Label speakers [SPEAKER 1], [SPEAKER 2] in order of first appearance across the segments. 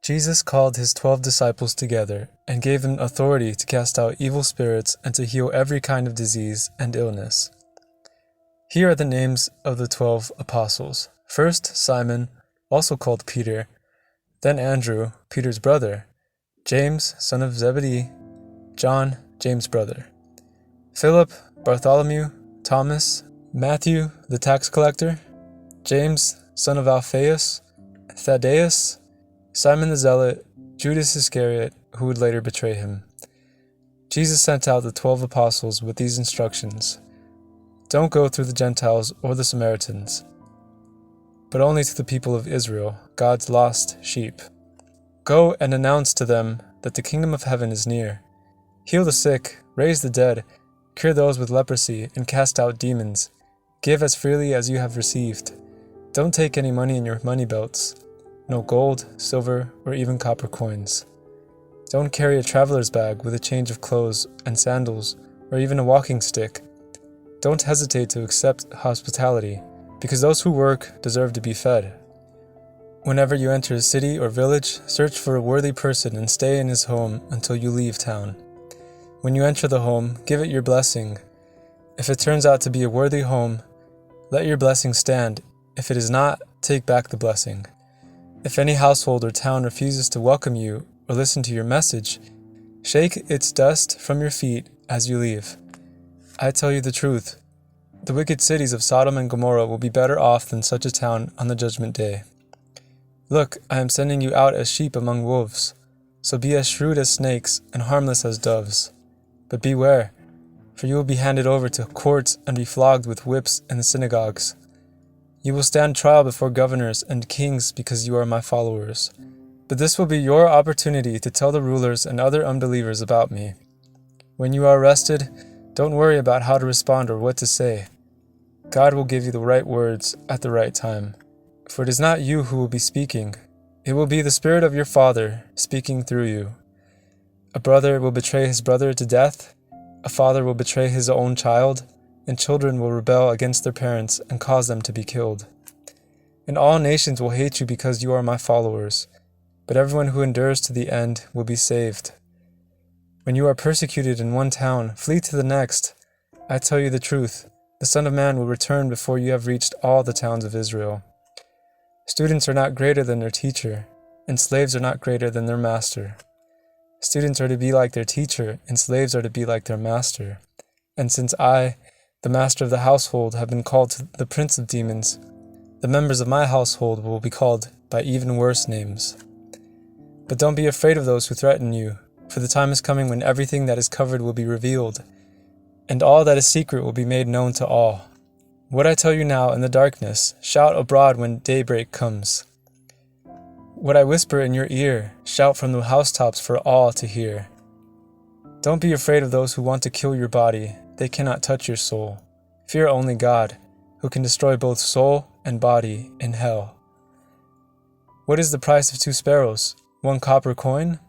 [SPEAKER 1] Jesus called his 12 disciples together and gave them authority to cast out evil spirits and to heal every kind of disease and illness. Here are the names of the 12 apostles. First, Simon, also called Peter, then Andrew, Peter's brother, James, son of Zebedee, John, James' brother, Philip, Bartholomew, Thomas, Matthew, the tax collector, James, son of Alphaeus, Thaddeus, Simon the Zealot, Judas Iscariot, who would later betray him. Jesus sent out the 12 apostles with these instructions: Don't go through the Gentiles or the Samaritans, but only to the people of Israel, God's lost sheep. Go and announce to them that the kingdom of heaven is near. Heal the sick, raise the dead, cure those with leprosy, and cast out demons. Give as freely as you have received. Don't take any money in your money belts, no gold, silver, or even copper coins. Don't carry a traveler's bag with a change of clothes and sandals, or even a walking stick. Don't hesitate to accept hospitality, because those who work deserve to be fed. Whenever you enter a city or village, search for a worthy person and stay in his home until you leave town. When you enter the home, give it your blessing. If it turns out to be a worthy home, let your blessing stand. If it is not, take back the blessing. If any household or town refuses to welcome you or listen to your message, shake its dust from your feet as you leave. I tell you the truth, the wicked cities of Sodom and Gomorrah will be better off than such a town on the judgment day. Look, I am sending you out as sheep among wolves, so be as shrewd as snakes and harmless as doves. But beware, for you will be handed over to courts and be flogged with whips in the synagogues. You will stand trial before governors and kings because you are my followers. But this will be your opportunity to tell the rulers and other unbelievers about me. When you are arrested, don't worry about how to respond or what to say. God will give you the right words at the right time. For it is not you who will be speaking. It will be the Spirit of your Father speaking through you. A brother will betray his brother to death. A father will betray his own child. And children will rebel against their parents and cause them to be killed. And all nations will hate you because you are my followers, but everyone who endures to the end will be saved. When you are persecuted in one town, flee to the next. I tell you the truth, the Son of Man will return before you have reached all the towns of Israel. Students are not greater than their teacher, and slaves are not greater than their master. Students are to be like their teacher, and slaves are to be like their master. And since I, the master of the household, have been called to the prince of demons, the members of my household will be called by even worse names. But don't be afraid of those who threaten you, for the time is coming when everything that is covered will be revealed, and all that is secret will be made known to all. What I tell you now in the darkness, shout abroad when daybreak comes. What I whisper in your ear, shout from the housetops for all to hear. Don't be afraid of those who want to kill your body. They cannot touch your soul. Fear only God, who can destroy both soul and body in hell. What is the price of 2 sparrows? 1 copper coin?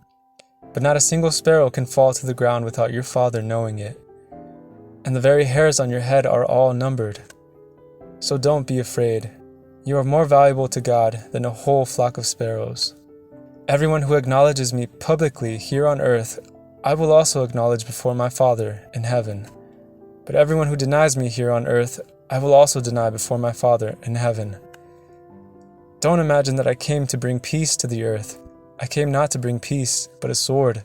[SPEAKER 1] But not a single sparrow can fall to the ground without your Father knowing it. And the very hairs on your head are all numbered. So don't be afraid. You are more valuable to God than a whole flock of sparrows. Everyone who acknowledges me publicly here on earth, I will also acknowledge before my Father in heaven. But everyone who denies me here on earth, I will also deny before my Father in heaven. Don't imagine that I came to bring peace to the earth. I came not to bring peace, but a sword.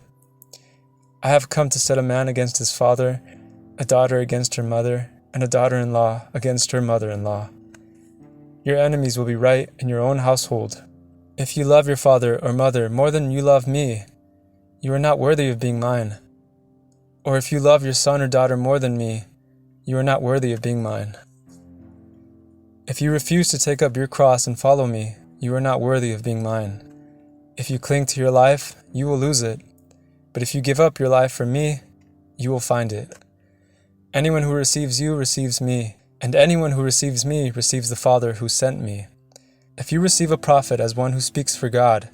[SPEAKER 1] I have come to set a man against his father, a daughter against her mother, and a daughter-in-law against her mother-in-law. Your enemies will be right in your own household. If you love your father or mother more than you love me, you are not worthy of being mine. Or if you love your son or daughter more than me, you are not worthy of being mine. If you refuse to take up your cross and follow me, you are not worthy of being mine. If you cling to your life, you will lose it. But if you give up your life for me, you will find it. Anyone who receives you receives me, and anyone who receives me receives the Father who sent me. If you receive a prophet as one who speaks for God,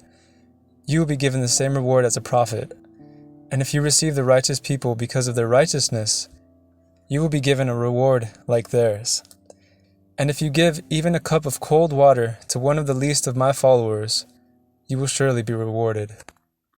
[SPEAKER 1] you will be given the same reward as a prophet. And if you receive the righteous people because of their righteousness, you will be given a reward like theirs. And if you give even a cup of cold water to one of the least of my followers, you will surely be rewarded.